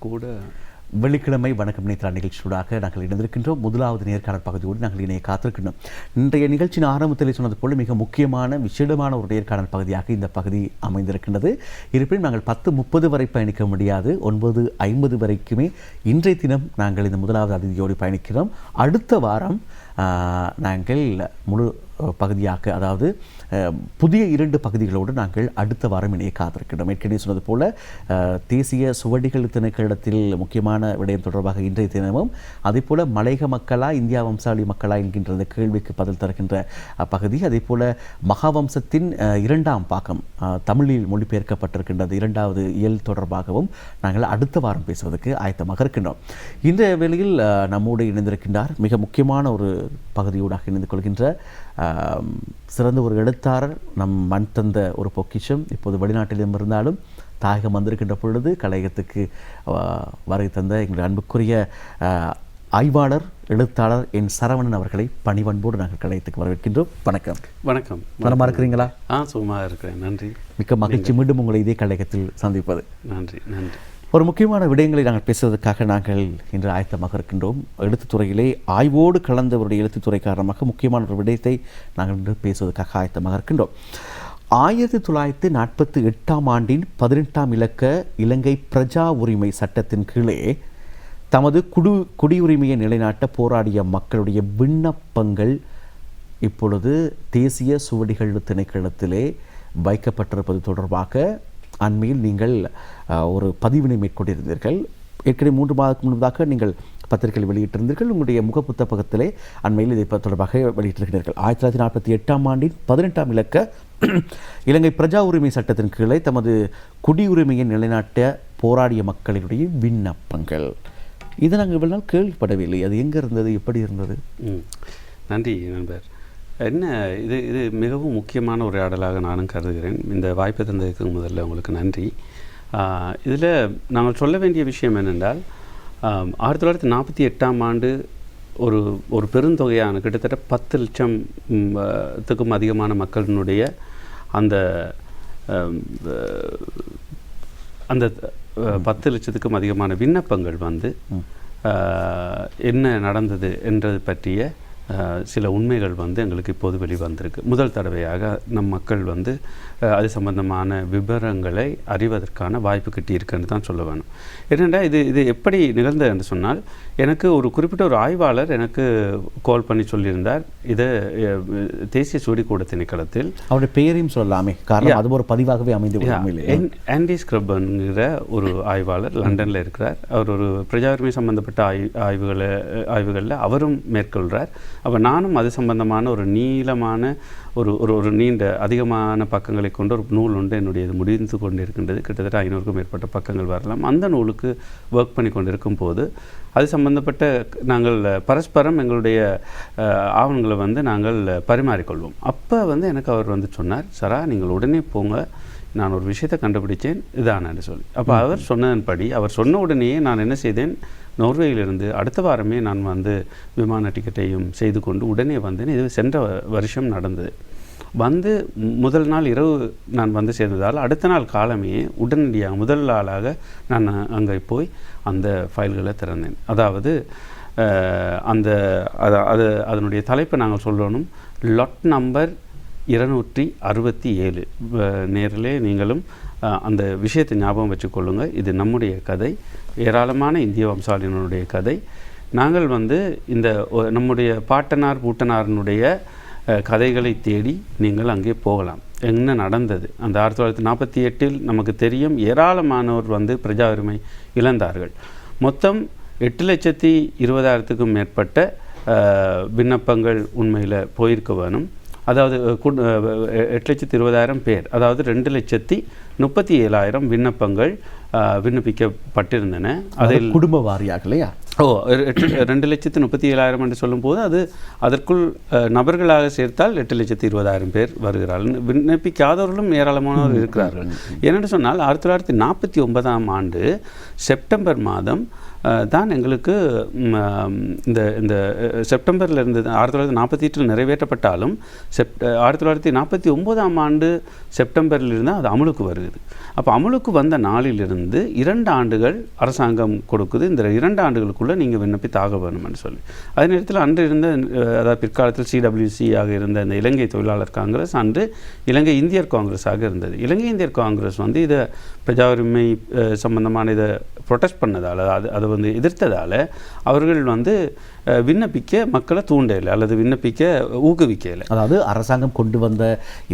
கூட வெள்ளிக்கிழமை வணக்கம் நேத்ரா நிகழ்ச்சியூடாக நாங்கள் இணைந்திருக்கின்றோம். முதலாவது நேர்காணல் பகுதியோடு நாங்கள் இணைய காத்திருக்கின்றோம். இன்றைய நிகழ்ச்சியின் ஆரம்பத்தில் சொன்னது போல மிக முக்கியமான விசேடமான ஒரு நேர்காணல் பகுதியாக இந்த பகுதி அமைந்திருக்கின்றது. இருப்பினும் நாங்கள் 10:30 வரை பயணிக்க முடியாது. 9:50 வரைக்குமே இன்றைய தினம் நாங்கள் இந்த முதலாவது அதிதியோடு பயணிக்கிறோம். அடுத்த வாரம் நாங்கள் முழு பகுதியாக, அதாவது புதிய 2 பகுதிகளோடு நாங்கள் அடுத்த வாரம் இணைய காத்திருக்கின்றோம். ஏற்கனவே சொன்னது போல தேசிய சுவடிகள் திணைக்களத்தில் முக்கியமான விடயம் தொடர்பாக இன்றைய தினமும், அதே போல மலையக மக்களா இந்தியா வம்சாவளி மக்களா என்கின்ற அந்த கேள்விக்கு பதில் தருகின்ற பகுதி, அதே போல மகாவம்சத்தின் 2ஆம் பாகம் தமிழில் மொழிபெயர்க்கப்பட்டிருக்கின்றது 2வது இயல் தொடர்பாகவும் நாங்கள் அடுத்த வாரம் பேசுவதற்கு ஆயத்தமாக இருக்கின்றோம். இந்த வேளையில் நம்மோடு இணைந்திருக்கின்றார் மிக முக்கியமான ஒரு பகுதியூடாக இணைந்து கொள்கின்ற சிறந்த ஒரு எழுத்தாளர், நம் மண் தந்த ஒரு பொக்கிஷம், இப்போது வெளிநாட்டிலும் இருந்தாலும் தாயகம் வந்திருக்கின்ற பொழுது கலையகத்துக்கு வருகை தந்த எங்களுடைய அன்புக்குரிய ஆய்வாளர் எழுத்தாளர் என் சரவணன் அவர்களை பணிவன்போடு நாங்கள் கலையத்துக்கு வரவேற்கின்றோம். வணக்கம். வணக்கம். நலமா இருக்கிறீங்களா? சுகமாக இருக்கிறேன், நன்றி. மிக்க மகிழ்ச்சி மீண்டும் உங்களை இதே கலையகத்தில் சந்திப்பது. நன்றி நன்றி. ஒரு முக்கியமான விடயங்களை நாங்கள் பேசுவதற்காக நாங்கள் இன்று ஆயத்தமாக இருக்கின்றோம். எழுத்துத்துறையிலே ஆய்வோடு கலந்தவருடைய எழுத்துத்துறை காரணமாக முக்கியமான ஒரு விடயத்தை நாங்கள் இன்று பேசுவதற்காக ஆயத்தமாக இருக்கின்றோம். 1948ஆம் ஆண்டின் 18ஆம் இலக்க இலங்கை பிரஜா உரிமை சட்டத்தின் கீழே தமது குடியுரிமையை நிலைநாட்ட போராடிய மக்களுடைய விண்ணப்பங்கள் இப்பொழுது தேசிய சுவடிகள் திணைக்களத்திலே வைக்கப்பட்டிருப்பது தொடர்பாக அண்மையில் நீங்கள் ஒரு பதிவினை மேற்கொண்டிருந்தீர்கள். ஏற்கனவே 3 மாதத்துக்கு முன்பதாக நீங்கள் பத்திரிகையில் வெளியிட்டிருந்தீர்கள். உங்களுடைய முகப்புத்தகத்திலே அண்மையில் இதை தொடர்பாக வெளியிட்டிருக்கிறீர்கள். 1948ஆம் ஆண்டின் 18ஆம் இலக்க இலங்கை பிரஜா உரிமை சட்டத்தின் கீழே தமது குடியுரிமையை நிலைநாட்ட போராடிய மக்களுடைய விண்ணப்பங்கள், இதை நாங்கள் இவ்வளவு நாள் கேள்விப்படவில்லை. அது எங்கே இருந்தது, எப்படி இருந்தது? நன்றி நண்பர். என்ன இது மிகவும் முக்கியமான உரையாடலாக நானும் கருதுகிறேன். இந்த வாய்ப்பை தந்ததுக்கு முதல்ல உங்களுக்கு நன்றி. இதில் நாங்கள் சொல்ல வேண்டிய விஷயம் என்னென்றால், 1948ஆம் ஆண்டு ஒரு பெருந்தொகையான கிட்டத்தட்ட 10 லட்சத்துக்கும் அதிகமான மக்களினுடைய அந்த 10 லட்சத்துக்கும் அதிகமான விண்ணப்பங்கள் வந்து என்ன நடந்தது என்றது பற்றிய சில உண்மைகள் வந்து எங்களுக்கு இப்போது வெளிவந்திருக்கு. முதல் தடவையாக நம் மக்கள் வந்து அது சம்பந்தமான விவரங்களை அறிவதற்கான வாய்ப்பு கிட்டியிருக்குன்னு தான் சொல்ல வேணும். என்னென்னா இது எப்படி நிகழ்ந்தது என்று சொன்னால், எனக்கு ஒரு குறிப்பிட்ட ஒரு ஆய்வாளர் எனக்கு கால் பண்ணி சொல்லியிருந்தார். இதை தேசிய சுவடிக்கூட திணைக்களத்தில், அவருடைய பெயரையும் சொல்லலாமே, காரணம் அது ஒரு பதிவாகவே அமைந்து, ஆண்டி ஸ்க்ரப்பன்கிற ஒரு ஆய்வாளர் லண்டனில் இருக்கிறார். அவர் ஒரு பிரஜா உரிமை சம்பந்தப்பட்ட ஆய்வுகளில் அவரும் மேற்கொள்கிறார். அப்போ நானும் அது சம்பந்தமான ஒரு நீளமான ஒரு நீண்ட அதிகமான பக்கங்களை கொண்ட ஒரு நூல் ஒன்று என்னுடைய இது முடிந்து கொண்டு இருக்கின்றது. கிட்டத்தட்ட 500க்கும் மேற்பட்ட பக்கங்கள் வரலாம். அந்த நூலுக்கு ஒர்க் பண்ணி கொண்டிருக்கும் போது அது சம்பந்தப்பட்ட நாங்கள் பரஸ்பரம் எங்களுடைய ஆவணங்களை வந்து நாங்கள் பரிமாறிக்கொள்வோம். அப்போ வந்து எனக்கு அவர் வந்து சொன்னார், சரா நீங்கள் உடனே போங்க, நான் ஒரு விஷயத்தை கண்டுபிடிச்சேன் இதானு சொல்லி. அப்போ அவர் சொன்னதன்படி, அவர் சொன்ன உடனேயே நான் என்ன செய்தேன், நோர்வேயிலிருந்து அடுத்த வாரமே நான் வந்து விமான டிக்கெட்டையும் செய்து கொண்டு உடனே வந்தேன். இது சென்ற வருஷம் நடந்தது. வந்து முதல் நாள் இரவு நான் வந்து சேர்ந்ததால் அடுத்த நாள் காலமே உடனடியாக முதல் ஆளாக நான் அங்கே போய் அந்த ஃபைல்களை திறந்தேன். அதாவது அதனுடைய தலைப்பை நாங்கள் சொல்லணும், லாட் நம்பர் 267. நேரிலே நீங்களும் அந்த விஷயத்தை ஞாபகம் வச்சுக்கொள்ளுங்க. இது நம்முடைய கதை, ஏராளமான இந்திய வம்சாவளியினுடைய கதை. நாங்கள் வந்து இந்த நம்முடைய பாட்டனார் பூட்டனாரினுடைய கதைகளை தேடி நீங்கள் அங்கே போகலாம். என்ன நடந்தது அந்த 1948 நமக்கு தெரியும், ஏராளமானோர் வந்து பிரஜா உரிமை இழந்தார்கள். மொத்தம் 8,20,000க்கும் மேற்பட்ட விண்ணப்பங்கள் உண்மையில் போயிருக்க வேணும். அதாவது 8,20,000 பேர், அதாவது 2,37,000 விண்ணப்பங்கள் விண்ணப்பிக்கப்பட்டிருந்தன. அதில் குடும்ப வாரியாக இல்லையா? 2,37,000 என்று சொல்லும்போது அது அதற்குள் நபர்களாக சேர்த்தால் 8,20,000 பேர் வருகிறார்கள். விண்ணப்பிக்காதவர்களும் ஏராளமானவர் இருக்கிறார்கள். ஏனென்று சொன்னால் 1949 ஆண்டு செப்டம்பர் மாதம் தான் எங்களுக்கு இந்த செப்டம்பரில் இருந்து 1948 நிறைவேற்றப்பட்டாலும் 1949 ஆண்டு செப்டம்பரில் இருந்து அது அமலுக்கு வருகிறது. அப்போ அமலுக்கு வந்த நாளிலிருந்து 2 ஆண்டுகள் அரசாங்கம் கொடுக்குது. இந்த 2 ஆண்டுகளுக்குள்ளே நீங்கள் விண்ணப்பித்தாக வேணும்னு சொல்லி. அதே நேரத்தில் அன்று இருந்த அதாவது பிற்காலத்தில் CWC ஆக இருந்த இந்த இலங்கை தொழிலாளர் காங்கிரஸ் அன்று இலங்கை இந்தியர் காங்கிரஸாக இருந்தது. இலங்கை இந்தியர் காங்கிரஸ் இதை பிரஜா உரிமை சம்பந்தமான இதை ப்ரொடெஸ்ட் பண்ணதால் அதை எதிர்த்ததால் அவர்கள் விண்ணப்பிக்க மக்களை தூண்டலை அல்லது விண்ணப்பிக்க ஊக்குவிக்கலை. அதாவது அரசாங்கம் கொண்டு வந்த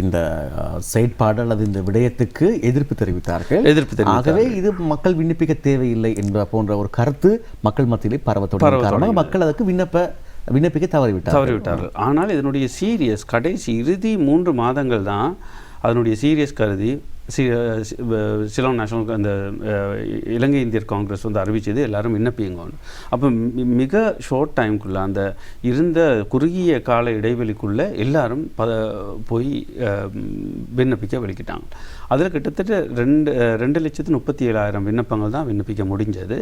இந்த செயற்பாடு அல்லது இந்த விடயத்துக்கு எதிர்ப்பு தெரிவித்தார்கள். ஆகவே இது மக்கள் விண்ணப்பிக்க தேவையில்லை என்ற போன்ற ஒரு கருத்து மக்கள் மத்தியிலே பரவ மக்கள் அதற்கு விண்ணப்பிக்க தவறிவிட்டார்கள். ஆனால் இதனுடைய சீரியஸ் கடைசி இறுதி 3 மாதங்கள் தான் அதனுடைய சீரியஸ் கருதி சிலோன் நேஷனல் அந்த இலங்கை இந்தியர் காங்கிரஸ் அறிவிச்சது எல்லாரும் விண்ணப்பிங்க. அப்போ மிக ஷார்ட் டைமுக்குள்ளே அந்த இருந்த குறுகிய கால இடைவெளிக்குள்ளே எல்லாரும் போய் விண்ணப்பிக்க வெளிக்கிட்டாங்க. அதில் கிட்டத்தட்ட 2,37,000 விண்ணப்பங்கள் தான் விண்ணப்பிக்க முடிஞ்சது.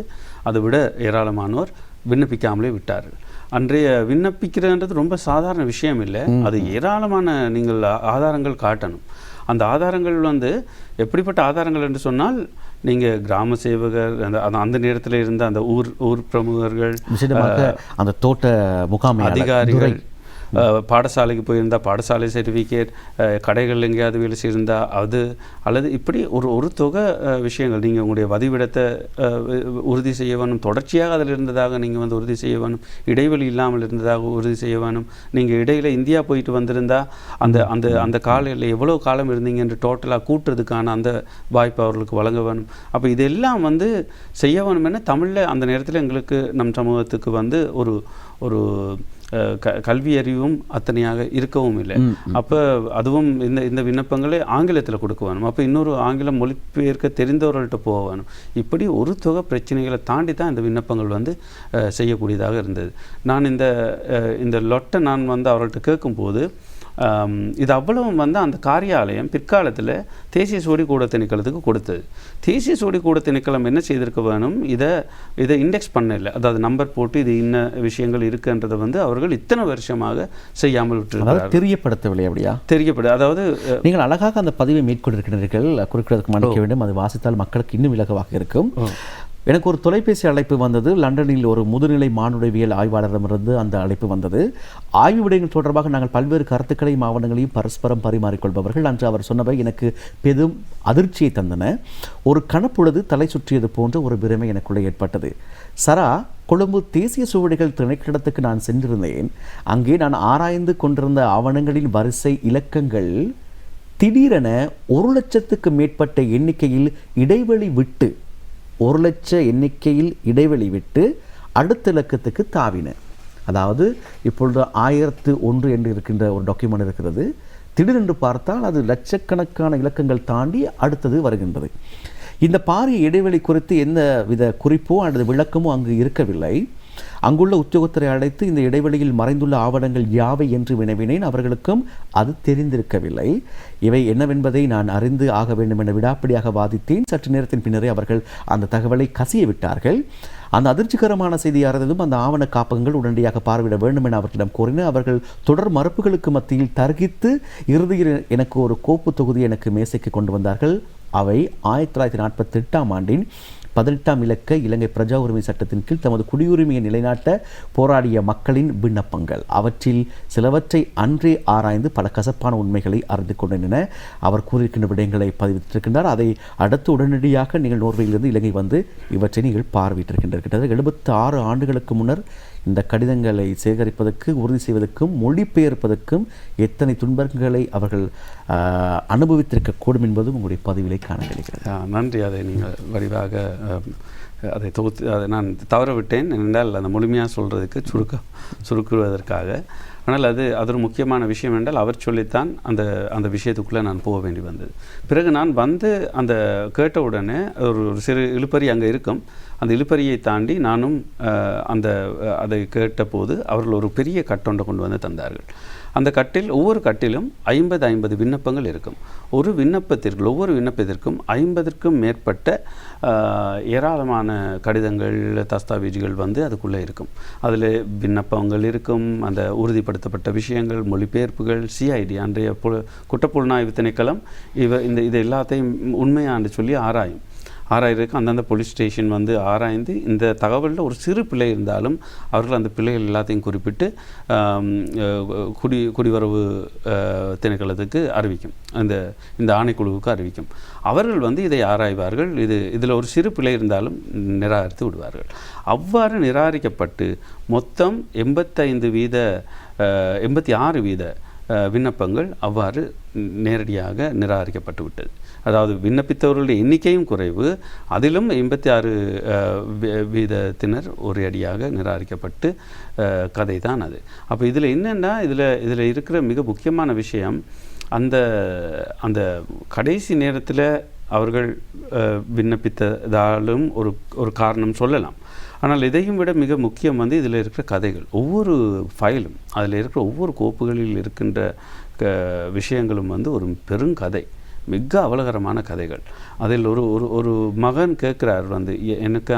அதை விட ஏராளமானோர் விண்ணப்பிக்காமலே விட்டார்கள். அன்றைய விண்ணப்பிக்கிறதுன்றது ரொம்ப சாதாரண விஷயம் இல்லை. அது ஏராளமான நீங்கள் ஆதாரங்கள் காட்டணும். அந்த ஆதாரங்கள் எப்படிப்பட்ட ஆதாரங்கள் என்று சொன்னால் நீங்கள் கிராம சேவகர் அந்த நேரத்தில் இருந்த அந்த ஊர் பிரமுகர்கள், அந்த தோட்ட முகாம் அதிகாரிகள், பாடசாலைக்கு போயிருந்தால் பாடசாலை சர்டிஃபிகேட், கடைகள் எங்கேயாவது வேலை செய்திருந்தால் அது, அல்லது இப்படி ஒரு தொகை விஷயங்கள். நீங்கள் உங்களுடைய வதிவிடத்தை உறுதி செய்ய வேணும், தொடர்ச்சியாக அதில் இருந்ததாக நீங்கள் உறுதி செய்ய வேணும், இடைவெளி இல்லாமல் இருந்ததாக உறுதி செய்ய வேணும். நீங்கள் இடையில் இந்தியா போயிட்டு வந்திருந்தால் அந்த அந்த அந்த காலையில் எவ்வளோ காலம் இருந்தீங்க என்று டோட்டலாக கூட்டுறதுக்கான அந்த வாய்ப்பு அவர்களுக்கு வழங்க வேணும். அப்போ இதெல்லாம் செய்ய வேணும்னு தமிழில் அந்த நேரத்தில் எங்களுக்கு நம் சமூகத்துக்கு ஒரு கல்வி அறிவும் அத்தனையாக இருக்கவும் இல்லை. அப்போ அதுவும் இந்த விண்ணப்பங்களை ஆங்கிலத்தில் கொடுக்க வேணும். அப்போ இன்னொரு ஆங்கிலம் மொழிபெயர்க்க தெரிந்தவர்கள்ட்ட போக வேணும். இப்படி ஒரு தொகை பிரச்சனைகளை தாண்டி தான் இந்த விண்ணப்பங்கள் செய்யக்கூடியதாக இருந்தது. நான் இந்த லொட்டை நான் அவர்கள்ட்ட கேட்கும்போது இது அவ்வளவும் அந்த காரியாலயம் பிற்காலத்தில் தேசிய சோடி கூட திணைக்களத்துக்கு கொடுத்தது. தேசிய சோடி கூட திணைக்களம் என்ன செய்திருக்க வேணும், இதை இண்டெக்ஸ் பண்ணல, அதாவது நம்பர் போட்டு இது இன்ன விஷயங்கள் இருக்குன்றதை அவர்கள் இத்தனை வருஷமாக செய்யாமல் விட்டுருக்காங்க. தெரியப்படுத்தவில்லை. அப்படியா தெரியப்படு. அதாவது நீங்கள் அழகாக அந்த பதிவை மேற்கொண்டிருக்கிறீர்கள், குறிப்பிடறதுக்கு மன்னிக்க வேண்டும். அது வாசித்தால் மக்களுக்கு இன்னும் இலகுவாக இருக்கும். எனக்கு ஒரு தொலைபேசி அழைப்பு வந்தது. லண்டனில் ஒரு முதுநிலை மானுடவியல் ஆய்வாளரிடமிருந்து அந்த அழைப்பு வந்தது. ஆய்வு விடயங்கள் தொடர்பாக நாங்கள் பல்வேறு கருத்துக்களையும் ஆவணங்களையும் பரஸ்பரம் பரிமாறிக்கொள்பவர்கள். அன்று அவர் சொன்னவை எனக்கு பெரும் அதிர்ச்சியை தந்தன. ஒரு கணப்பொழுது தலை சுற்றியது போன்ற ஒரு பிரமை எனக்குள்ளே ஏற்பட்டது. சரா, கொழும்பு தேசிய சுவடிகள் திணைக்களத்துக்கு நான் சென்றிருந்தேன். அங்கே நான் ஆராய்ந்து கொண்டிருந்த ஆவணங்களின் வரிசை இலக்கங்கள் திடீரென 1,00,000க்கு மேற்பட்ட எண்ணிக்கையில் இடைவெளி விட்டு 1,00,000 எண்ணிக்கையில் இடைவெளி விட்டு அடுத்த இலக்கத்துக்கு தாவின. அதாவது இப்பொழுது 1001 என்று இருக்கின்ற ஒரு டாக்குமெண்ட் இருக்கிறது. திடீரென்று பார்த்தால் அது லட்சக்கணக்கான இலக்கங்கள் தாண்டி அடுத்தது வருகின்றது. இந்த பாரிய இடைவெளி குறித்து எந்த வித குறிப்போ அல்லது விளக்கமோ அங்கு இருக்கவில்லை. அங்குள்ள உத்தியோகத்தரை அழைத்து இந்த இடைவெளியில் மறைந்துள்ள ஆவணங்கள் யாவை என்று வினவினேன். அவர்களுக்கும் அது தெரிந்திருக்கவில்லை. இவை என்னவென்பதை நான் அறிந்து ஆக வேண்டும் என விடாப்பிடியாக வாதித்தேன். சற்று நேரத்தின் பின்னரே அவர்கள் அந்த தகவலை கசிய விட்டார்கள். அந்த அதிர்ச்சிகரமான செய்தி அறிந்ததும் அந்த ஆவண காப்பகங்கள் உடனடியாக பார்வையிட வேண்டும் என அவர்களிடம் கூறின. அவர்கள் தொடர் மறுப்புகளுக்கு மத்தியில் தர்கித்து இறுதியில் எனக்கு ஒரு கோப்பு தொகுதி எனக்கு மேசைக்கு கொண்டு வந்தார்கள். அவை 1948ஆம் ஆண்டின் 18ஆம் இலக்க இலங்கை பிரஜா உரிமை சட்டத்தின் கீழ் தமது குடியுரிமையை நிலைநாட்ட போராடிய மக்களின் விண்ணப்பங்கள். அவற்றில் சிலவற்றை அன்றே ஆராய்ந்து பல கசப்பான உண்மைகளை அறிந்து கொண்டன. அவர் கூறியிருக்கின்ற விடயங்களை பதிவிட்டிருக்கின்றார். அதை அடுத்து உடனடியாக நீங்கள் நோர்வேயிலிருந்து இலங்கை வந்து இவற்றை நீங்கள் பார்வையிட்டிருக்கின்றனர். 76 ஆண்டுகளுக்கு முன்னர் இந்த கடிதங்களை சேகரிப்பதற்கு, உறுதி செய்வதற்கும், மொழிபெயர்ப்பதற்கும் எத்தனை துன்பங்களை அவர்கள் அனுபவித்திருக்கக்கூடும் என்பதும் உங்களுடைய பதிவிலை காண கிடைக்கிறது. நன்றி. அதை நீங்கள் வடிவாக அதை நான் தவற விட்டேன் என்றால் அந்த முழுமையாக சொல்கிறதுக்கு சுருக்குவதற்காக. ஆனால் அது ஒரு முக்கியமான விஷயம் என்றால் அவர் சொல்லித்தான் அந்த விஷயத்துக்குள்ளே நான் போக வேண்டி வந்தது. பிறகு நான் வந்து அந்த கேட்ட உடனே ஒரு சிறு இழுப்பறி அங்கே இருக்கும். அந்த இழுப்பறியை தாண்டி நானும் அதை கேட்டபோது அவர்கள் ஒரு பெரிய கட்டொண்டை கொண்டு வந்து தந்தார்கள். அந்த ஒவ்வொரு கட்டிலும் 50 விண்ணப்பங்கள் இருக்கும். ஒவ்வொரு விண்ணப்பத்திற்கும் 50க்கும் மேற்பட்ட ஏராளமான கடிதங்கள், தஸ்தாவேஜுகள் வந்து அதுக்குள்ளே இருக்கும். அதில் விண்ணப்பங்கள் இருக்கும், அந்த உறுதிப்படுத்தப்பட்ட விஷயங்கள், மொழிபெயர்ப்புகள், சிஐடி அன்றைய குற்றப்புலனாய்வு திணைக்களம் இது எல்லாத்தையும் உண்மையான்னு சொல்லி ஆராயிருக்கு. அந்தந்த போலீஸ் ஸ்டேஷன் வந்து ஆராய்ந்து இந்த தகவலில் ஒரு சிறு பிழை இருந்தாலும் அவர்கள் அந்த பிழைகள் எல்லாத்தையும் குறிப்பிட்டு குடிவரவு திணைக்களத்துக்கு அறிவிக்கும், இந்த ஆணைக்குழுவுக்கு அறிவிக்கும். அவர்கள் வந்து இதை ஆராய்வார்கள். இதில் ஒரு சிறு பிழை இருந்தாலும் நிராகரித்து விடுவார்கள். அவ்வாறு நிராகரிக்கப்பட்டு மொத்தம் 86% விண்ணப்பங்கள் அவ்வாறு நேரடியாக நிராகரிக்கப்பட்டு விட்டது. அதாவது விண்ணப்பித்தவர்களுடைய எண்ணிக்கையும் குறைவு, அதிலும் 86% ஒரேடியாக நிராகரிக்கப்பட்டு கதை தான் அது. அப்போ இதில் என்னென்னா இதில் இருக்கிற மிக முக்கியமான விஷயம், அந்த கடைசி நேரத்தில் அவர்கள் விண்ணப்பித்ததாலும் ஒரு காரணம் சொல்லலாம். ஆனால் இதையும் விட மிக முக்கியம் வந்து இதில் இருக்கிற கதைகள். ஒவ்வொரு ஃபைலும் அதில் இருக்கிற ஒவ்வொரு கோப்புகளில் இருக்கின்ற விஷயங்களும் வந்து ஒரு பெருங்கதை, மிக அவலகரமான கதைகள். அதில் ஒரு மகன் கேட்குறார் வந்து எனக்கு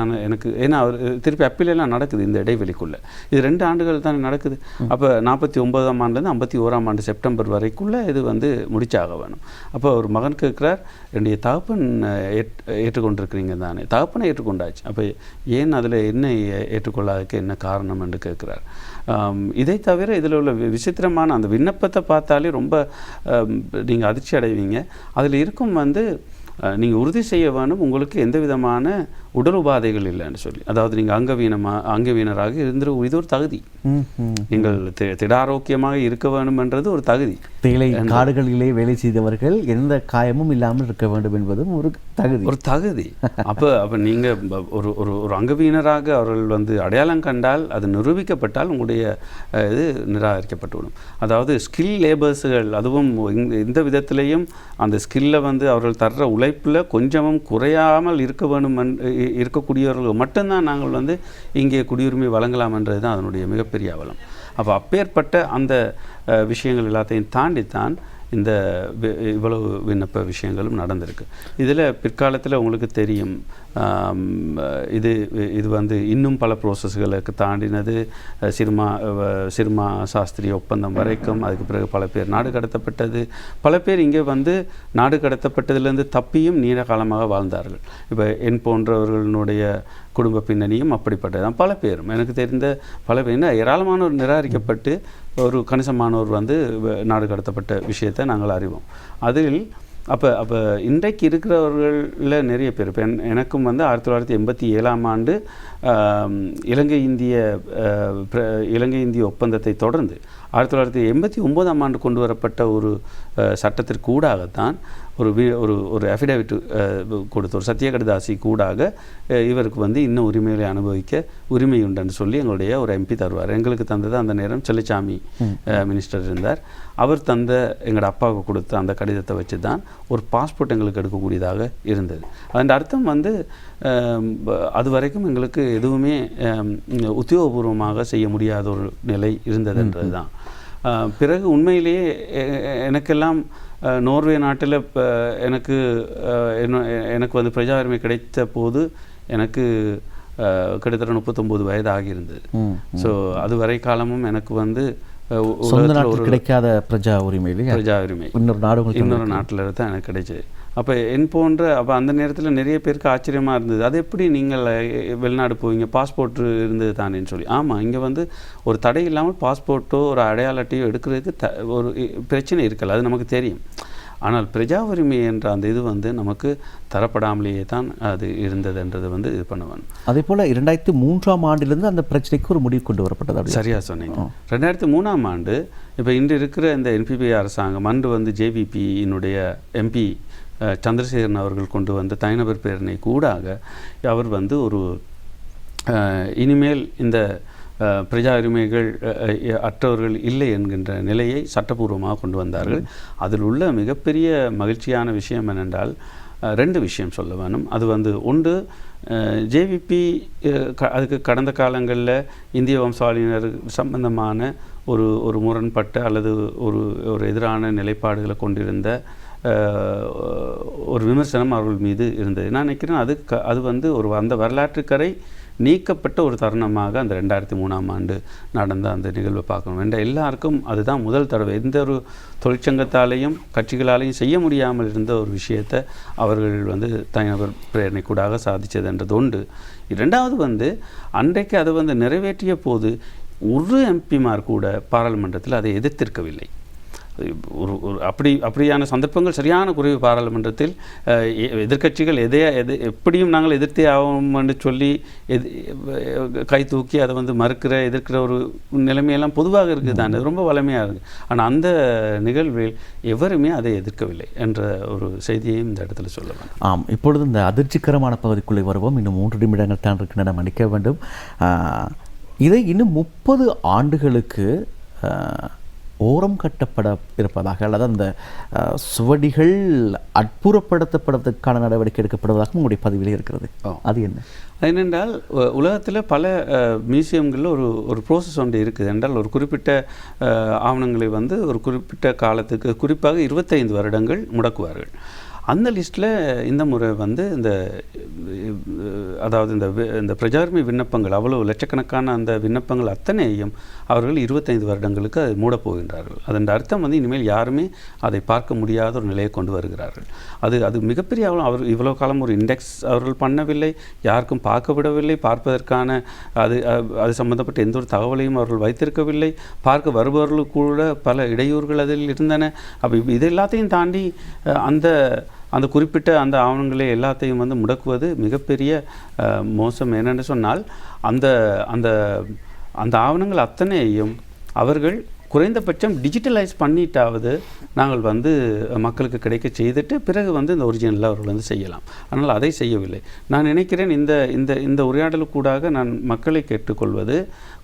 ஏன்னா அவர் திருப்பி அப்பீலெல்லாம் நடக்குது இந்த இடைவெளிக்குள்ளே. இது 2 ஆண்டுகள் தானே நடக்குது. அப்போ 49ஆம் ஆண்டுலேருந்து 51ஆம் ஆண்டு செப்டம்பர் வரைக்குள்ளே இது வந்து முடிச்சாக வேணும். அப்போ ஒரு மகன் கேட்குறார், என்னுடைய தகப்பன் ஏற்றுக்கொண்டிருக்கிறீங்க தானே? தகப்பனை ஏற்றுக்கொண்டாச்சு, அப்போ ஏன் அதில் என்ன ஏற்றுக்கொள்ளாததுக்கு என்ன காரணம் என்று கேட்குறார். இதை தவிர இதில் உள்ள விசித்திரமான அந்த விண்ணப்பத்தை பார்த்தாலே ரொம்ப நீங்கள் அதிர்ச்சி அடைவீங்க. அதில் இருக்கும் வந்து நீங்கள் உறுதி செய்ய வேணும் உங்களுக்கு எந்த விதமான உடல் உபாதைகள் இல்லைன்னு சொல்லி. அதாவது நீங்கள் அங்கவீனராக இது ஒரு தகுதி. நீங்கள் திடாரோக்கியமாக இருக்க வேண்டும் என்றது ஒரு தகுதி. தேயிலை காடுகளிலே வேலை செய்தவர்கள் எந்த காயமும் இல்லாமல் இருக்க வேண்டும் என்பதும் ஒரு தகுதி. அப்போ நீங்கள் ஒரு அங்கவீனராக அவர்கள் வந்து அடையாளம் கண்டால், அது நிரூபிக்கப்பட்டால் உங்களுடைய இது நிராகரிக்கப்பட்டுவிடும். அதாவது ஸ்கில் லேபர்ஸுகள், அதுவும் இந்த விதத்திலையும் அந்த ஸ்கில்லை வந்து அவர்கள் தர்ற உழைப்பில் கொஞ்சமும் குறையாமல் இருக்கக்கூடியவர்கள் மட்டும்தான் நாங்கள் வந்து இங்கே குடியுரிமை வழங்கலாம் என்றது தான் அதனுடைய மிகப்பெரிய அவலம். அப்போ அப்பேற்பட்ட அந்த விஷயங்கள் எல்லாத்தையும் தாண்டித்தான் இந்த இவ்வளவு விண்ணப்ப விஷயங்களும் நடந்திருக்கு. இதில் பிற்காலத்தில் உங்களுக்கு தெரியும், இது வந்து இன்னும் பல ப்ரோசஸ்களுக்கு தாண்டினது. சிறுமா சாஸ்திரி ஒப்பந்தம் வரைக்கும். அதுக்கு பிறகு பல பேர் நாடு கடத்தப்பட்டது. பல பேர் இங்கே வந்து நாடு கடத்தப்பட்டதிலிருந்து தப்பியும் நீண்ட காலமாக வாழ்ந்தார்கள். இப்போ என் போன்றவர்களுடைய குடும்ப பின்னணியும் அப்படிப்பட்டது தான். பல பேரும் எனக்கு தெரிந்த பல பேர் ஏராளமானோர் நிராகரிக்கப்பட்டு ஒரு கணிசமானோர் வந்து நாடு கடத்தப்பட்ட விஷயத்தை நாங்கள் அறிவோம். அதில் அப்போ இன்றைக்கு இருக்கிறவர்களில் நிறைய பேர், இப்போ எனக்கும் வந்து 1987ஆம் ஆண்டு இலங்கை இந்திய ஒப்பந்தத்தை தொடர்ந்து 1989ஆம் ஆண்டு கொண்டு வரப்பட்ட ஒரு சட்டத்திற்கு ஊடாகத்தான் ஒரு அஃபிடேவிட் கொடுத்த ஒரு சத்தியகடிதாசி கூடாக இவருக்கு வந்து இன்னும் உரிமைகளை அனுபவிக்க உரிமை உண்டுன்னு சொல்லி எங்களுடைய ஒரு எம்பி தருவார். எங்களுக்கு தந்தது அந்த நேரம் செல்லச்சாமி மினிஸ்டர் இருந்தார். அவர் தந்த எங்களோட அப்பாவுக்கு கொடுத்த அந்த கடிதத்தை வச்சு தான் ஒரு பாஸ்போர்ட் எங்களுக்கு எடுக்கக்கூடியதாக இருந்தது. அதன் அர்த்தம் வந்து அது வரைக்கும் எங்களுக்கு எதுவுமே உத்தியோகபூர்வமாக செய்ய முடியாத ஒரு நிலை இருந்ததுன்றது தான். பிறகு உண்மையிலேயே எனக்கெல்லாம் நோர்வே நாட்டில் எனக்கு வந்து பிரஜா உரிமை கிடைத்த போது எனக்கு கிட்டத்தட்ட 39 வயது ஆகியிருந்தது. ஸோ அது வரை காலமும் எனக்கு வந்து கிடைக்காத பிரஜா உரிமை இன்னொரு நாட்டில் தான் எனக்கு கிடைச்சது. அப்போ அப்போ அந்த நேரத்தில் நிறைய பேருக்கு ஆச்சரியமாக இருந்தது, அது எப்படி நீங்கள் வெளிநாடு போவீங்க, பாஸ்போர்ட் இருந்தது தானேன்னு சொல்லி. ஆமாம், இங்கே வந்து ஒரு தடை இல்லாமல் பாஸ்போர்ட்டோ ஒரு அடையாள அட்டையோ எடுக்கிறதுக்கு ஒரு பிரச்சனை இருக்கல, அது நமக்கு தெரியும். ஆனால் பிரஜா உரிமை என்ற அந்த இது வந்து நமக்கு தரப்படாமலேயே தான் அது இருந்ததுன்றது வந்து இது பண்ணுவாங்க. அதே போல் 2003ஆம் ஆண்டிலிருந்து அந்த பிரச்சனைக்கு ஒரு முடிவு கொண்டு வரப்பட்டது. சரியாக சொன்னீங்க. 2003ஆம் ஆண்டு இப்போ இன்று இருக்கிற இந்த என்பிபி அரசாங்கம் அன்று வந்து ஜேவிபியினுடைய எம்பி சந்திரசேகரன் அவர்கள் கொண்டு வந்த தனிநபர் பேரணை கூடாக அவர் வந்து ஒரு இனிமேல் இந்த பிரஜா உரிமைகள் அற்றவர்கள் இல்லை என்கின்ற நிலையை சட்டபூர்வமாக கொண்டு வந்தார்கள். அதில் உள்ள மிகப்பெரிய மகிழ்ச்சியான விஷயம் என்னென்றால் 2 விஷயம் சொல்ல வேணும். அது வந்து ஒன்று, ஜேவிபி அதுக்கு கடந்த காலங்களில் இந்திய வம்சாவளியினர் சம்பந்தமான ஒரு முரண்பட்ட அல்லது ஒரு எதிரான நிலைப்பாடுகளை கொண்டிருந்த ஒரு விமர்சனம் அவர்கள் மீது இருந்தது. நான் நினைக்கிறேன் அது வந்து அந்த வரலாற்றுக்கரை நீக்கப்பட்ட ஒரு தருணமாக அந்த 2003ஆம் ஆண்டு நடந்த அந்த நிகழ்வை பார்க்கணும் என்ற எல்லாருக்கும் அதுதான் முதல் தடவை. எந்த ஒரு தொழிற்சங்கத்தாலேயும் கட்சிகளாலேயும் செய்ய முடியாமல் இருந்த ஒரு விஷயத்தை அவர்கள் வந்து தனிநபர் பிரேரணை கூடாக சாதித்ததுன்றது உண்டு. 2வது வந்து அன்றைக்கு அதை வந்து நிறைவேற்றிய போது ஒரு எம்பிமார் கூட பாராளுமன்றத்தில் அதை எதிர்த்திருக்கவில்லை. அப்படியான சந்தர்ப்பங்கள் சரியான குறைவு. பாராளுமன்றத்தில் எதிர்க்கட்சிகள் எப்படியும் நாங்கள் எதிர்த்தே ஆகும் என்று சொல்லி கை தூக்கி அதை வந்து எதிர்க்கிற ஒரு நிலைமையெல்லாம் பொதுவாக இருக்குது தான், ரொம்ப வலிமையாக இருக்குது. ஆனால் அந்த நிகழ்வில் எவருமே அதை எதிர்க்கவில்லை என்ற ஒரு செய்தியையும் இந்த இடத்துல சொல்லலாம். ஆம், இப்பொழுது இந்த அதிர்ச்சிகரமான பகுதிக்குள்ளே வருவோம். இன்னும் 3 நிமிடங்கள் தான் இருக்கின்றன, மன்னிக்க வேண்டும். இதை இன்னும் 30 ஆண்டுகளுக்கு ஓரம் கட்டப்பட இருப்பதாக அல்லது அந்த சுவடிகள் அற்புறப்படுத்தப்படுவதற்கான நடவடிக்கை எடுக்கப்படுவதாக உங்களுடைய பதிவிலே இருக்கிறது. அது என்ன? ஏனென்றால் உலகத்தில் பல மியூசியம்களில் ஒரு ப்ரோசஸ் ஒன்று இருக்குது என்றால் ஒரு குறிப்பிட்ட ஆவணங்களை வந்து ஒரு குறிப்பிட்ட காலத்துக்கு, குறிப்பாக 25 வருடங்கள் முடக்குவார்கள். அந்த லிஸ்ட்டில் இந்த முறை வந்து அதாவது இந்த பிரஜாரிமை விண்ணப்பங்கள், அவ்வளவு லட்சக்கணக்கான அந்த விண்ணப்பங்கள் அத்தனையும் அவர்கள் 25 வருடங்களுக்கு அதை மூடப் போகின்றார்கள். அதன் அர்த்தம் வந்து இனிமேல் யாருமே அதை பார்க்க முடியாத ஒரு நிலையை கொண்டு வருகிறார்கள். அது மிகப்பெரிய அவர் இவ்வளோ காலம் ஒரு இண்டெக்ஸ் அவர்கள் பண்ணவில்லை, யாருக்கும் பார்க்க விடவில்லை, பார்ப்பதற்கான அது சம்பந்தப்பட்ட எந்த ஒரு தகவலையும் அவர்கள் வைத்திருக்கவில்லை, பார்க்க வருபவர்களுக்கு கூட பல இடையூறுகள் அதில் இருந்தன. அப்போ இது எல்லாத்தையும் தாண்டி அந்த குறிப்பிட்ட அந்த ஆவணங்களை எல்லாத்தையும் வந்து முடக்குவது மிகப்பெரிய மோசம். என்னென்னு சொன்னால் அந்த ஆவணங்கள் அத்தனையையும் அவர்கள் குறைந்தபட்சம் டிஜிட்டலைஸ் பண்ணிட்டாவது நாங்கள் வந்து மக்களுக்கு கிடைக்க செய்துட்டு பிறகு வந்து இந்த ஒரிஜினலில் அவர்கள் வந்து செய்யலாம். ஆனால் அதை செய்யவில்லை. நான் நினைக்கிறேன் இந்த உரையாடலுக்கூடாக நான் மக்களை கேட்டுக்கொள்வது,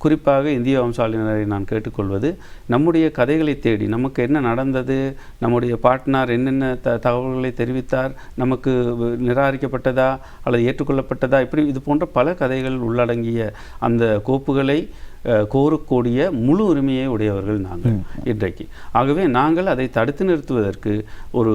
குறிப்பாக இந்திய வம்சாவளியினரை நான் கேட்டுக்கொள்வது, நம்முடைய கதைகளை தேடி நமக்கு என்ன நடந்தது, நம்முடைய பார்ட்னர் என்னென்ன தகவல்களை தெரிவித்தார், நமக்கு நிராகரிக்கப்பட்டதா அல்லது ஏற்றுக்கொள்ளப்பட்டதா, இப்படி இது போன்ற பல கதைகள் உள்ளடங்கிய அந்த கோப்புகளை கோரக்கூடிய முழு உரிமையை உடையவர்கள் நாங்கள் இன்றைக்கு. ஆகவே நாங்கள் அதை தடுத்து நிறுத்துவதற்கு ஒரு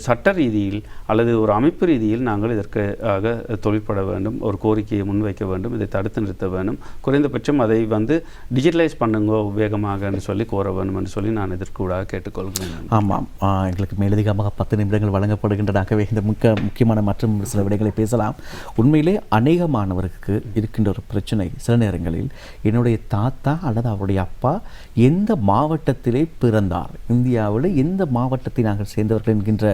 சட்ட ரீதியில் அல்லது ஒரு அமைப்பு ரீதியில் நாங்கள் இதற்காக தொழிற்பட வேண்டும், ஒரு கோரிக்கையை முன்வைக்க வேண்டும், இதை தடுத்து நிறுத்த வேண்டும், குறைந்தபட்சம் அதை வந்து டிஜிட்டலைஸ் பண்ணுங்கோ வேகமாக என்று சொல்லி கோர வேண்டும் என்று சொல்லி நான் இதற்கூடாக கேட்டுக்கொள்கிறேன். ஆமாம், எங்களுக்கு மேலதிகமாக 10 நிமிடங்கள் வழங்கப்படுகின்றதாகவே இந்த முக்கியமான மற்றும் சில விடயங்களை பேசலாம். உண்மையிலே அநேக மாணவருக்கு இருக்கின்ற ஒரு பிரச்சனை, சில நேரங்களில் என்னுடைய தாத்தா அல்லது அவருடைய அப்பா எந்த மாவட்டத்திலே பிறந்தார், இந்தியாவில் எந்த மாவட்டத்தை நாங்கள் சேர்ந்தவர்கள் என்கின்ற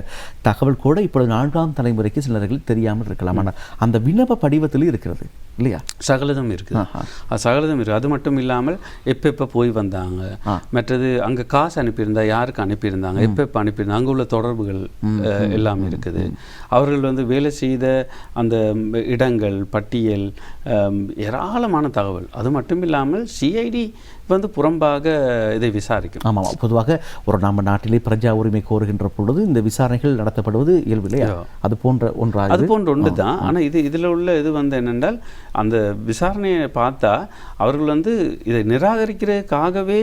தகவல் கூட இப்பொழுது 4ஆம் தலைமுறைக்கு சிலர்கள் தெரியாமல் இருக்கலாம். ஆனால் அந்த விண்ணப்ப படிவத்திலும் இருக்கிறது இல்லையா? சகலதும் இருக்குது, சகலதும் இருக்குது. அது மட்டும் இல்லாமல் எப்போ போய் வந்தாங்க, மற்றது அங்கே காசு அனுப்பியிருந்தா யாருக்கு அனுப்பியிருந்தாங்க, எப்போ அனுப்பியிருந்தாங்க, அங்கே உள்ள தொடர்புகள் எல்லாம் இருக்குது. அவர்கள் வந்து வேலை செய்த அந்த இடங்கள் பட்டியல், ஏராளமான தகவல். அது மட்டும் இல்லாமல் சிஐடி வந்து புறம்பாக இதை விசாரிக்கும். ஆமாம், பொதுவாக ஒரு நம்ம நாட்டிலே பிரஜா உரிமை கோருகின்ற பொழுது இந்த விசாரணைகள் நடத்தப்படுவது இயல்பு இல்லையா? அது போன்ற ஒன்று தான். ஆனால் இதில் உள்ள இது வந்து என்னென்றால் அந்த விசாரணையை பார்த்தா அவர்கள் வந்து இதை நிராகரிக்கிறதுக்காகவே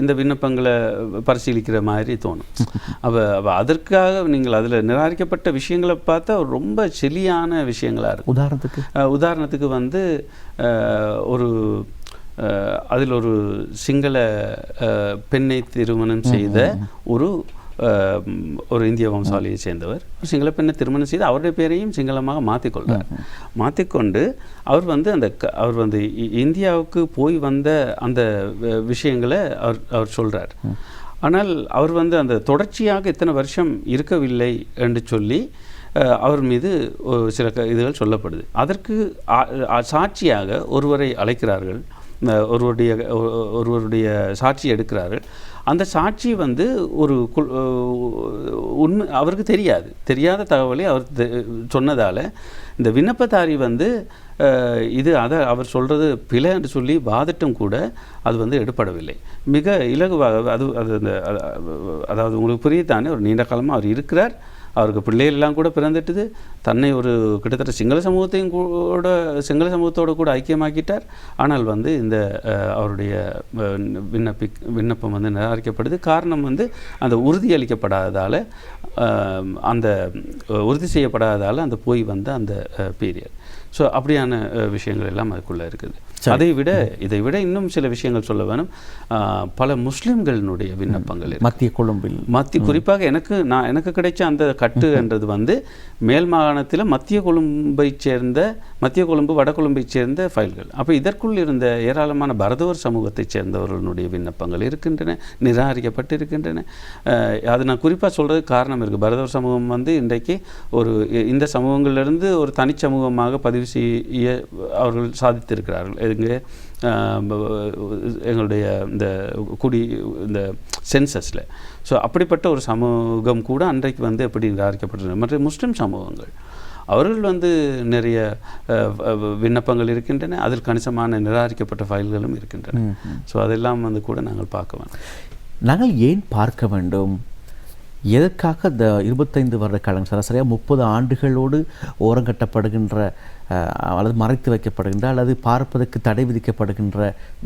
இந்த விண்ணப்பங்களை பரிசீலிக்கிற மாதிரி தோணும். அப்போ அதற்காக நீங்கள் அதில் நிராகரிக்கப்பட்ட விஷயங்களை பார்த்தா ரொம்ப செலியான விஷயங்களாக இருக்கும். உதாரணத்துக்கு வந்து அதில் ஒரு சிங்கள பெண்ணை திருமணம் செய்த ஒரு இந்திய வம்சாவளியை சேர்ந்தவர் சிங்கள பெண்ணை திருமணம் செய்து அவருடைய பேரையும் சிங்களமாக மாற்றிக்கொண்டு அவர் வந்து இந்தியாவுக்கு போய் வந்த அந்த விஷயங்களை அவர் சொல்கிறார். ஆனால் அவர் வந்து அந்த தொடர்ச்சியாக இத்தனை வருஷம் இருக்கவில்லை என்று சொல்லி அவர் மீது சில இதுகள் சொல்லப்படுது. அதற்கு சாட்சியாக ஒருவரை அழைக்கிறார்கள், ஒருவருடைய சாட்சி எடுக்கிறார்கள். அந்த சாட்சி வந்து ஒரு உண்மை அவருக்கு தெரியாத தகவலை அவர் சொன்னதால் இந்த விண்ணப்பதாரி வந்து இது அவர் சொல்கிறது பிழை என்று சொல்லி வாதிட்டும் கூட அது வந்து எடுப்படவில்லை. மிக இலகுவாக அதாவது உங்களுக்கு புரியத்தானே, ஒரு நீண்ட காலமாக அவர் இருக்கிறார், அவருக்கு பிள்ளைகளெல்லாம் கூட பிறந்துட்டுது, தன்னை ஒரு கிட்டத்தட்ட சிங்கள சமூகத்தோடு கூட ஐக்கியமாக்கிட்டார். ஆனால் வந்து இந்த அவருடைய விண்ணப்பம் வந்து நிராகரிக்கப்படுது. காரணம் வந்து அந்த உறுதியளிக்கப்படாததால், அந்த உறுதி செய்யப்படாததால் அந்த போய் வந்து அந்த பீரியட். ஸோ அப்படியான விஷயங்கள் எல்லாம் அதுக்குள்ளே இருக்குது. இதை விட இன்னும் சில விஷயங்கள் சொல்ல வேணும். பல முஸ்லிம்களினுடைய விண்ணப்பங்கள் குறிப்பாக எனக்கு கிடைச்ச அந்த கட்டு என்றது வந்து மேல் மாகாணத்தில் மத்திய கொழும்பு வடகொழும்பை சேர்ந்த ஃபைல்கள். அப்போ இதற்குள் இருந்த ஏராளமான பரதவர் சமூகத்தைச் சேர்ந்தவர்களுடைய விண்ணப்பங்கள் இருக்கின்றன, நிராகரிக்கப்பட்டிருக்கின்றன. அது நான் குறிப்பாக சொல்கிறதுக்கு காரணம் இருக்குது. பரதவர் சமூகம் வந்து இன்றைக்கு இந்த சமூகங்களிலிருந்து ஒரு தனிச்சமூகமாக பதிவு செய்ய அவர்கள் சாதித்திருக்கிறார்கள். எங்களுடைய இந்த சென்சஸில். ஸோ அப்படிப்பட்ட ஒரு சமூகம் கூட அன்றைக்கு வந்து எப்படி நிராகரிக்கப்பட்டிருந்தது. மற்ற முஸ்லிம் சமூகங்கள் அவர்கள் வந்து நிறைய விண்ணப்பங்கள் இருக்கின்றன, அதில் கணிசமான நிராகரிக்கப்பட்ட ஃபைல்களும் இருக்கின்றன. ஸோ அதெல்லாம் வந்து கூட நாங்கள் பார்க்க வேண்டும். நாங்கள் ஏன் பார்க்க வேண்டும்? எதற்காக இந்த 25 வருட காலம், சராசரியாக 30 ஆண்டுகளோடு ஓரங்கட்டப்படுகின்ற அல்லது மறைத்து வைக்கப்படுகின்ற அல்லது பார்ப்பதற்கு தடை விதிக்கப்படுகின்ற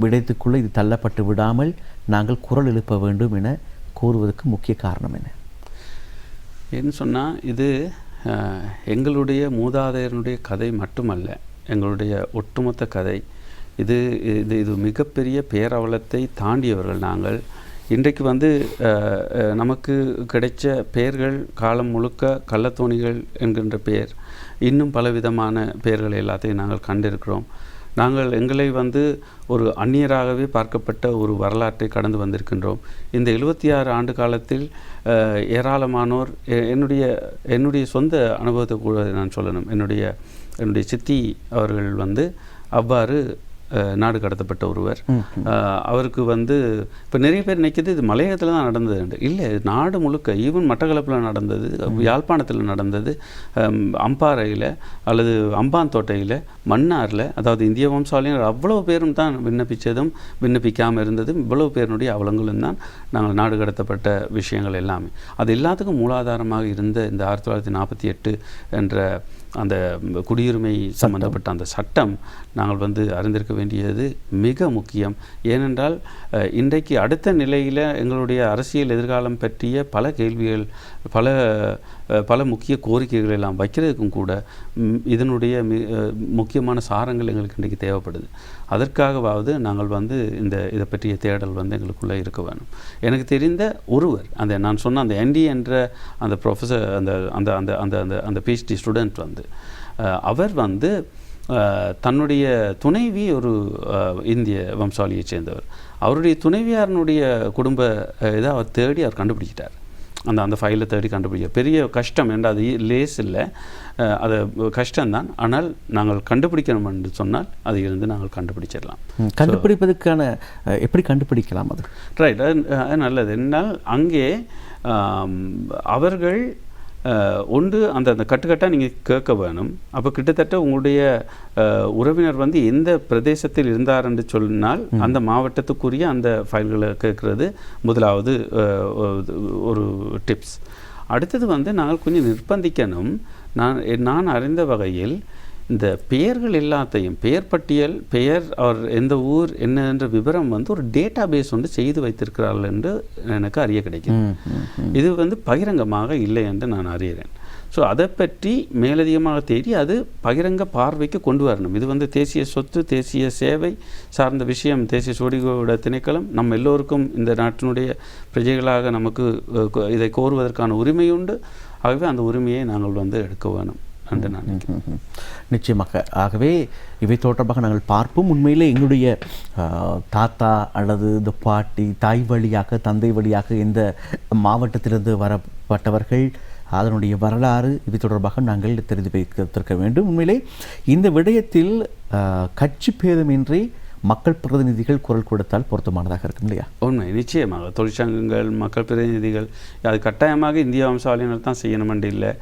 விடயத்துக்குள்ளே இது தள்ளப்பட்டு விடாமல் நாங்கள் குரல் எழுப்ப வேண்டும் என கூறுவதற்கு முக்கிய காரணம் என்ன? ஏன்னு சொன்னால், இது எங்களுடைய மூதாதையருடைய கதை மட்டுமல்ல, எங்களுடைய ஒட்டுமொத்த கதை. இது மிகப்பெரிய பேரவலத்தை தாண்டியவர்கள் நாங்கள். இன்றைக்கு வந்து நமக்கு கிடைச்ச பெயர்கள் காலம் முழுக்க கள்ளத்தோணிகள் என்கின்ற பெயர், இன்னும் பலவிதமான பெயர்கள் எல்லாத்தையும் நாங்கள் கண்டிருக்கிறோம். நாங்கள் எங்களை வந்து ஒரு அந்நியராகவே பார்க்கப்பட்ட ஒரு வரலாற்றை கடந்து வந்திருக்கின்றோம். இந்த 76 ஆண்டு காலத்தில் ஏராளமானோர், என்னுடைய சொந்த அனுபவத்தை கூட நான் சொல்லணும். என்னுடைய சித்தி அவர்கள் வந்து அவ்வாறு நாடு கடத்தப்பட்ட ஒருவர். அவருக்கு வந்து இப்போ நிறைய பேர் நினைக்கிறது இது மலையகத்தில் தான் நடந்தது. இல்லை, நாடு முழுக்க, ஈவன் மட்டக்களப்பில் நடந்தது, யாழ்ப்பாணத்தில் நடந்தது, அம்பாறையில் அல்லது அம்பாந்தோட்டையில், மன்னாரில், அதாவது இந்திய வம்சாவளியினர் அவ்வளோ பேரும் தான் விண்ணப்பிக்காமல் இருந்ததும் இவ்வளவு பேருடைய அவலங்களும் தான் நாங்கள் நாடு கடத்தப்பட்ட விஷயங்கள் எல்லாமே. அது எல்லாத்துக்கும் மூலாதாரமாக இருந்த இந்த 1948 என்ற அந்த குடியுரிமை சம்பந்தப்பட்ட அந்த சட்டம் நாங்கள் வந்து அறிந்திருக்க வேண்டியது மிக முக்கியம். ஏனென்றால் இன்றைக்கு அடுத்த நிலையில் எங்களுடைய அரசியல் எதிர்காலம் பற்றிய பல கேள்விகள், பல முக்கிய கோரிக்கைகள் எல்லாம் வைக்கிறதுக்கும் கூட இதனுடைய முக்கியமான சாரங்கள் எங்களுக்கு இன்றைக்கு தேவைப்படுது. அதற்காகவாவது நாங்கள் வந்து இதை பற்றிய தேடல் வந்து எங்களுக்குள்ளே இருக்க வேணும். எனக்கு தெரிந்த ஒருவர், நான் சொன்ன அந்த என்டி என்ற அந்த ப்ரொஃபஸர், அந்த பிஹெச்டி ஸ்டூடெண்ட் வந்து அவர் வந்து தன்னுடைய துணைவி ஒரு இந்திய வம்சாவளியை சேர்ந்தவர். அவருடைய துணைவியாரனுடைய குடும்ப இதை அவர் தேடி அவர் கண்டுபிடிச்சிட்டார். அந்த ஃபைலை தேடி கண்டுபிடிக்க பெரிய கஷ்டம் என்று, அது லேஸ் இல்லை, அது கஷ்டம்தான். ஆனால் நாங்கள் கண்டுபிடிக்கணும் என்று சொன்னால் அது இருந்து நாங்கள் கண்டுபிடிச்சிடலாம். கண்டுபிடிப்பதற்கான எப்படி கண்டுபிடிக்கலாம்? அது ரைட், அது நல்லது. என்னால் அங்கே அவர்கள் ஒன்று அந்த கட்டுக்கட்டாக நீங்கள் கேட்க வேணும். அப்போ கிட்டத்தட்ட உங்களுடைய உறவினர் வந்து எந்த பிரதேசத்தில் இருந்தார் என்று சொன்னால் அந்த மாவட்டத்துக்குரிய அந்த ஃபைல்களை கேட்குறது முதலாவது ஒரு டிப்ஸ். அடுத்தது வந்து நாங்கள் கொஞ்சம் நிர்பந்திக்கணும். நான் அறிந்த வகையில் இந்த பெயர்கள் எல்லாத்தையும், பெயர் பட்டியல், பெயர், அவர் எந்த ஊர் என்ன என்ற விவரம் வந்து ஒரு டேட்டா பேஸ் வந்து செய்து வைத்திருக்கிறார்கள் என்று எனக்கு அறிய கிடைக்கும். இது வந்து பகிரங்கமாக இல்லை என்று நான் அறிகிறேன். ஸோ அதை பற்றி மேலதிகமாக தேடி அது பகிரங்க பார்வைக்கு கொண்டு வரணும். இது வந்து தேசிய சொத்து, தேசிய சேவை சார்ந்த விஷயம். தேசிய சுவடிகளோட திணைக்களம் நம்ம எல்லோருக்கும் இந்த நாட்டினுடைய பிரஜைகளாக நமக்கு இதை கோருவதற்கான உரிமை உண்டு. ஆகவே அந்த உரிமையை நாங்கள் வந்து எடுக்க வேணும். நிச்சயமாக. ஆகவே இவை தொடர்பாக நாங்கள் பார்ப்போம். உண்மையிலே எங்களுடைய தாத்தா அல்லது இந்த பாட்டி, தாய் வழியாக, தந்தை வழியாக எந்த மாவட்டத்திலிருந்து வரப்பட்டவர்கள், அதனுடைய வரலாறு, இவை தொடர்பாக நாங்கள் தெரிந்து வைத்திருக்க வேண்டும். உண்மையிலே இந்த விடயத்தில் கட்சி பேதமின்றி மக்கள் பிரதிநிதிகள் குரல் கொடுத்தால் பொருத்தமானதாக இருக்கும் இல்லையா? உண்மை, நிச்சயமாக தொழிற்சங்கங்கள், மக்கள் பிரதிநிதிகள் அது கட்டாயமாக இந்திய வம்சாவளியினர் தான் செய்யணுமென்று இல்லை.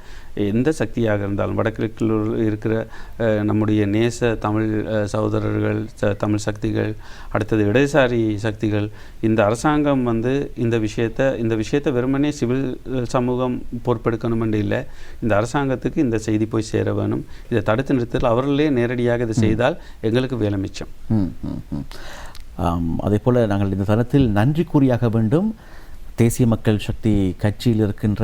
எந்த சக்தியாக இருந்தாலும் வடகிழக்கில் இருக்கிற நம்முடைய நேச தமிழ் சகோதரர்கள், தமிழ் சக்திகள், அடுத்தது இடதுசாரி சக்திகள், இந்த அரசாங்கம் வந்து இந்த விஷயத்தை வெறுமனே சிவில் சமூகம் பொறுப்பெடுக்கணுமென்று இல்லை. இந்த அரசாங்கத்துக்கு இந்த செய்தி போய் சேர வேணும். இதை தடுத்து நிறுத்தல் அவர்களே நேரடியாக இதை செய்தால் எங்களுக்கு வேலை மிச்சம். அதே போல் நாங்கள் இந்த தளத்தில் நன்றி கூறியாக வேண்டும் தேசிய மக்கள் சக்தி கட்சியில் இருக்கின்ற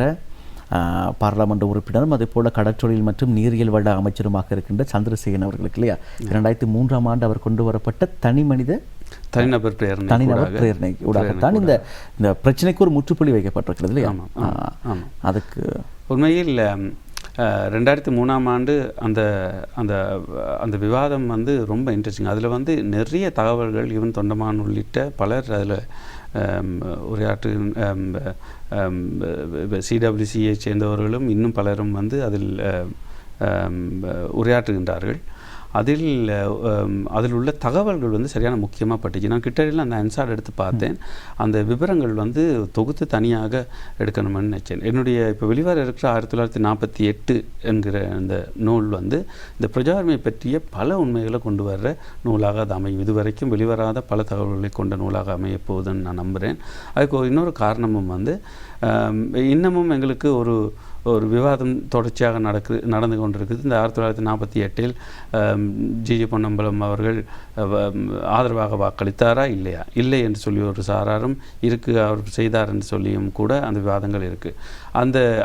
பாராளுமன்ற உறுப்பினரும் அதே போல் கடற்றொழில் மற்றும் நீரியல் வள அமைச்சருமாக இருக்கின்ற சந்திரசேகரன் அவர்களுக்கு இல்லையா 2003ஆம் ஆண்டு அவர் கொண்டு வரப்பட்ட தனிநபர் பிரேரணை ஊடாகத்தான் இந்த பிரச்சனைக்கு ஒரு முற்றுப்புள்ளி வைக்கப்பட்டிருக்கிறது இல்லையா? அதுக்கு உண்மையில் 2003ஆம் ஆண்டு அந்த அந்த அந்த விவாதம் வந்து ரொம்ப இன்ட்ரெஸ்டிங். அதில் வந்து நிறைய தகவல்கள் ஈவன் தொண்டமான் உள்ளிட்ட பலர் அதில் உரையாற்று CWCயை சேர்ந்தவர்களும் இன்னும் பலரும் வந்து அதில் உரையாற்றுகின்றார்கள். அதில் உள்ள தகவல்கள் வந்து சரியான முக்கியமாக பட்டுச்சு. நான் கிட்டடியில் அந்த அன்சார் எடுத்து பார்த்தேன். அந்த விவரங்கள் வந்து தொகுத்து தனியாக எடுக்கணும்னு நினச்சேன். என்னுடைய இப்போ வெளிவர இருக்கிற 1948 என்கிற அந்த நூல் வந்து இந்த பிரஜாவுரிமை பற்றிய பல உண்மைகளை கொண்டு வர்ற நூலாக அது அமையும். இதுவரைக்கும் வெளிவராத பல தகவல்களை கொண்ட நூலாக அமைய போகுதுன்னு நான் நம்புகிறேன். அதுக்கு இன்னொரு காரணமும் வந்து இன்னமும் எங்களுக்கு ஒரு விவாதம் தொடர்ச்சியாக நடந்து கொண்டிருக்குது. இந்த 1948 ஜிஜி பொன்னம்பலம் அவர்கள் ஆதரவாக வாக்களித்தாரா இல்லையா, இல்லை என்று சொல்லி ஒரு சாராரும் இருக்குது, அவர் செய்தார் என்று சொல்லியும் கூட அந்த விவாதங்கள் இருக்குது.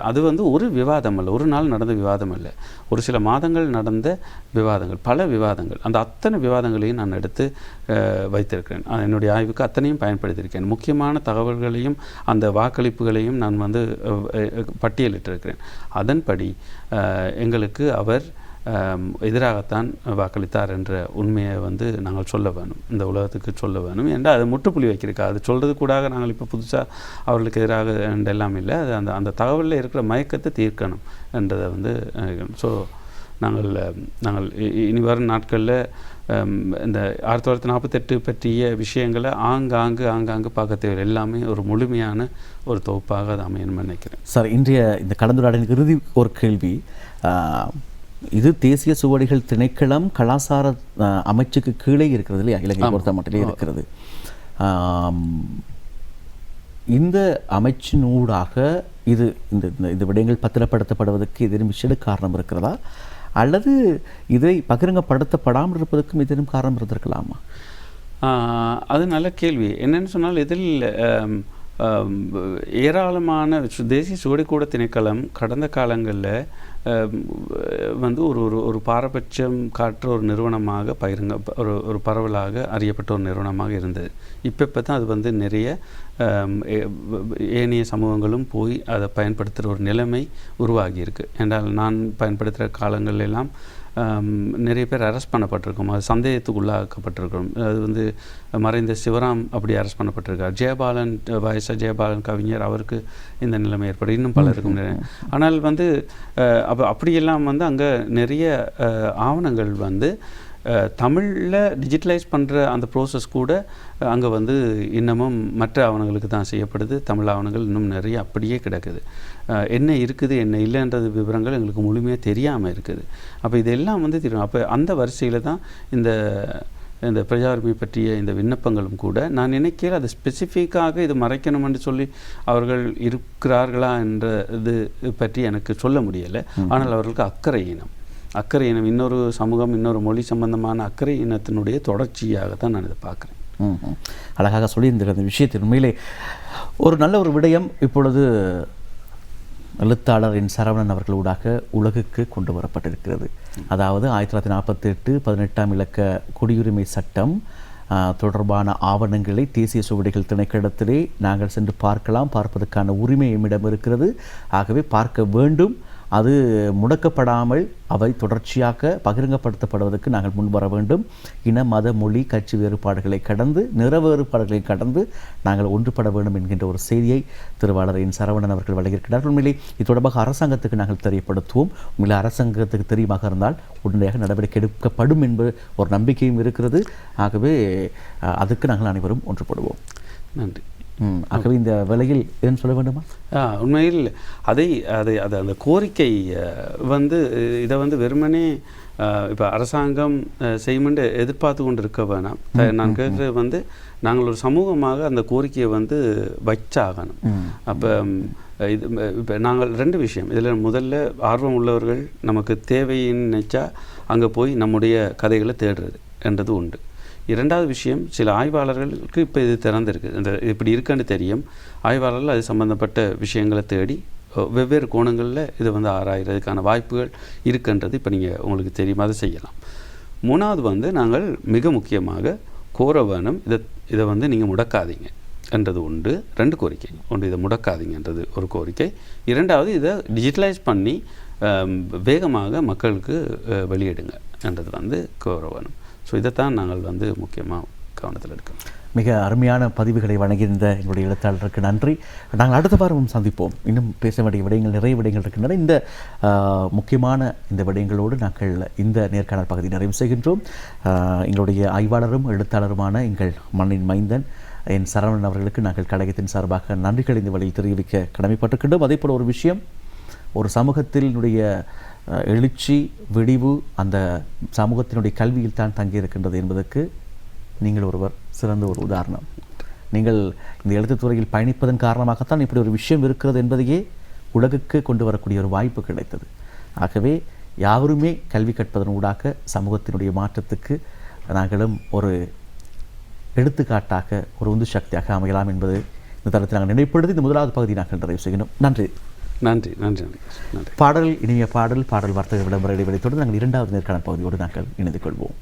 அது வந்து ஒரு விவாதம் அல்ல, ஒரு நாள் நடந்த விவாதம் அல்ல, ஒரு சில மாதங்கள் நடந்த விவாதங்கள், பல விவாதங்கள். அந்த அத்தனை விவாதங்களையும் நான் எடுத்து வைத்திருக்கிறேன். என்னுடைய ஆய்வுக்கு அத்தனையும் பயன்படுத்தியிருக்கேன். முக்கியமான தகவல்களையும் அந்த வாக்களிப்புகளையும் நான் வந்து பட்டியலிட்டிருக்கிறேன். அதன்படி எங்களுக்கு அவர் எதிராகத்தான் வாக்களித்தார் என்ற உண்மையை வந்து நாங்கள் சொல்ல வேணும், இந்த உலகத்துக்கு சொல்ல வேணும் என்றால் அது முற்றுப்புள்ளி வைக்கிறக்கா. அது சொல்கிறது கூட நாங்கள் இப்போ புதுசாக அவர்களுக்கு எதிராக எல்லாம் இல்லை, அது அந்த தகவலில் இருக்கிற மயக்கத்தை தீர்க்கணும் என்றதை வந்து ஸோ நாங்கள் இனி வரும் நாட்களில் இந்த 1948 பற்றிய விஷயங்களை ஆங்காங்கு பார்க்க தேவை, எல்லாமே ஒரு முழுமையான ஒரு தொகுப்பாக அது அமையணும்னு நினைக்கிறேன். சார், இன்றைய இந்த கலந்துரையாடலின் இறுதி ஒரு கேள்வி. இது தேசிய சுவடிகள் திணைக்களம் கலாசார அமைச்சுக்கு கீழே இருக்கிறது இல்லையா, இலங்கை பொறுத்த மட்டிலே இருக்கிறது. இந்த அமைச்சினூடாக இந்த விடயங்கள் பத்திரப்படுத்தப்படுவதற்கு ஏதேனும் விஷய காரணம் இருக்கிறதா, அல்லது இதை பகிரங்கப்படுத்தப்படாமல் இருப்பதற்கும் ஏதேனும் காரணம் இருந்திருக்கலாமா? அது நல்ல கேள்வி. என்னென்னு சொன்னால் இதில் ஏராளமான தேசிய சுவடிக்கூட திணைக்களம் கடந்த காலங்களில் வந்து ஒரு பாரபட்சம் காட்டுற ஒரு நிறுவனமாக ஒரு பரவலாக அறியப்பட்ட ஒரு நிறுவனமாக இருந்தது. இப்போ தான் அது வந்து நிறைய ஏனைய சமூகங்களும் போய் அதை பயன்படுத்துகிற ஒரு நிலைமை உருவாகியிருக்கு. என்றால் நான் பயன்படுத்துகிற காலங்கள் எல்லாம் நிறைய பேர் அரெஸ்ட் பண்ணப்பட்டிருக்கோம், அது சந்தேகத்துக்குள்ளாக்கப்பட்டிருக்கோம். அது வந்து மறைந்த சிவராம் அப்படி அரெஸ்ட் பண்ணப்பட்டிருக்கார். ஜெயபாலன் ஜெயபாலன் கவிஞர், அவருக்கு இந்த நிலைமை ஏற்படும், இன்னும் பலருக்கும். ஆனால் வந்து அப்படியெல்லாம் வந்து அங்கே நிறைய ஆவணங்கள் வந்து தமிழில் டிஜிட்டலைஸ் பண்ணுற அந்த ப்ரோசஸ் கூட அங்கே வந்து இன்னமும் மற்ற ஆவணங்களுக்கு தான் செய்யப்படுது. தமிழ் ஆவணங்கள் இன்னும் நிறைய அப்படியே கிடக்குது. என்ன இருக்குது என்ன இல்லைன்றது விவரங்கள் எங்களுக்கு முழுமையாக தெரியாமல் இருக்குது. அப்போ இதெல்லாம் வந்து தெரியும். அப்போ அந்த வரிசையில் தான் இந்த பிரஜாவுரிமை பற்றிய இந்த விண்ணப்பங்களும் கூட நான் நினைக்கிறேன் அது ஸ்பெசிஃபிக்காக இது மறைக்கணும்னு சொல்லி அவர்கள் இருக்கிறார்களா என்றது பற்றி எனக்கு சொல்ல முடியலை. ஆனால் அவர்களுக்கு அக்கறை இனம் இன்னொரு சமூகம், இன்னொரு மொழி சம்பந்தமான அக்கறை இனத்தினுடைய தொடர்ச்சியாகத்தான் நான் இதை பார்க்குறேன். அழகாக சொல்லியிருந்த அந்த விஷயத்தின் உண்மையிலே ஒரு நல்ல ஒரு விடயம் இப்பொழுது எழுத்தாளர் என் சரவணன் அவர்களூடாக உலகுக்கு கொண்டு வரப்பட்டிருக்கிறது. அதாவது 1948 18ஆம் இலக்க குடியுரிமை சட்டம் தொடர்பான ஆவணங்களை தேசிய சுவடிகள் திணைக்களத்திலே நாங்கள் சென்று பார்ப்பதற்கான உரிமை எம்மிடம் இருக்கிறது. ஆகவே பார்க்க வேண்டும், அது முடக்கப்படாமல் அவை தொடர்ச்சியாக பகிரங்கப்படுத்தப்படுவதற்கு நாங்கள் முன்வர வேண்டும். இன மத மொழி கட்சி வேறுபாடுகளை கடந்து நிற வேறுபாடுகளை கடந்து நாங்கள் ஒன்றுபட வேண்டும் என்கின்ற ஒரு செய்தியை திருவாளர் என் சரவணன் அவர்கள் வழங்கியிருக்கிறார்கள். உண்மையிலே இது தொடர்பாக அரசாங்கத்துக்கு நாங்கள் தெரியப்படுத்துவோம். உண்மையிலே அரசாங்கத்துக்கு தெரியுமாக இருந்தால் உடனடியாக நடவடிக்கை எடுக்கப்படும் என்பது ஒரு நம்பிக்கையும் இருக்கிறது. ஆகவே அதுக்கு நாங்கள் அனைவரும் ஒன்றுபடுவோம். நன்றி. ஆகவே இந்த வேளையில் ஏன் சொல்ல வேண்டுமா? உண்மையில் அதை அந்த கோரிக்கை இதை வெறுமனே இப்போ அரசாங்கம் செய்யுமென்று எதிர்பார்த்து கொண்டு இருக்க வேணாம். நான் கேட்குறது நாங்கள் ஒரு சமூகமாக அந்த கோரிக்கையை வச்சாகணும். அப்போ இது இப்போ நாங்கள் 2 விஷயம் இதில் முதல்ல ஆர்வம் உள்ளவர்கள் நமக்கு தேவைன்னு நினச்சா அங்கே போய் நம்முடைய கதைகளை தேடுறது என்றது உண்டு. 2வது விஷயம், சில ஆய்வாளர்களுக்கு இப்போ இது திறந்திருக்கு, இப்படி இருக்குன்னு தெரியும். ஆய்வாளர்கள் அது சம்பந்தப்பட்ட விஷயங்களை தேடி வெவ்வேறு கோணங்களில் இதை ஆராய்கிறதுக்கான வாய்ப்புகள் இருக்குன்றது இப்போ உங்களுக்கு தெரியுமா, அதை செய்யலாம். 3வது நாங்கள் மிக முக்கியமாக கோர வேணும், இதை நீங்கள் முடக்காதீங்க என்றது உண்டு. 2 கோரிக்கை. ஒன்று, இதை முடக்காதீங்கன்றது ஒரு கோரிக்கை. 2வது, இதை டிஜிட்டலைஸ் பண்ணி வேகமாக மக்களுக்கு வெளியிடுங்க என்றது கோர வேணும். ஸோ இதைத்தான் நாங்கள் முக்கியமாக கவனத்தில் எடுக்கணும். மிக அருமையான பதிவுகளை வழங்கியிருந்த எங்களுடைய எழுத்தாளருக்கு நன்றி. நாங்கள் அடுத்த வாரமும் சந்திப்போம். இன்னும் பேச வேண்டிய விடயங்கள், நிறைய விடயங்கள் இருக்கின்றன. இந்த முக்கியமான இந்த விடயங்களோடு நாங்கள் இந்த நேர்காணல் பகுதி நிறைவு செய்கின்றோம். எங்களுடைய ஆய்வாளரும் எழுத்தாளருமான எங்கள் மண்ணின் மைந்தன் என் சரவணன் அவர்களுக்கு நாங்கள் கழகத்தின் சார்பாக நன்றிகள் இந்த வழியில் தெரிவிக்க கடமைப்பட்டிருக்கின்றோம். அதே போல் ஒரு விஷயம், ஒரு சமூகத்தினுடைய எழுச்சி விடிவு அந்த சமூகத்தினுடைய கல்வியில் தான் தங்கியிருக்கின்றது என்பதற்கு நீங்கள் ஒருவர் சிறந்த ஒரு உதாரணம். நீங்கள் இந்த எழுத்துத்துறையில் பயணிப்பதன் காரணமாகத்தான் இப்படி ஒரு விஷயம் இருக்கிறது என்பதையே உலகுக்கு கொண்டு வரக்கூடிய ஒரு வாய்ப்பு கிடைத்தது. ஆகவே யாவருமே கல்வி கற்பதன் ஊடாக சமூகத்தினுடைய மாற்றத்துக்கு நாங்களும் ஒரு எடுத்துக்காட்டாக ஒரு உந்து சக்தியாக அமையலாம் என்பது இந்த தளத்தில் நாங்கள் நினைப்படுத்தி இந்த 1வது பகுதியை நாங்கள் நிறைவு செய்கிறோம். நன்றி. நன்றி. நன்றி. நன்றி. பாடல் இனிய பாடல் வர்த்தக விளம்பர இடைவெளி தொடர்ந்து நாங்கள் 2வது நேர்காணல் பகுதியோடு நாங்கள் இணைந்து கொள்வோம்.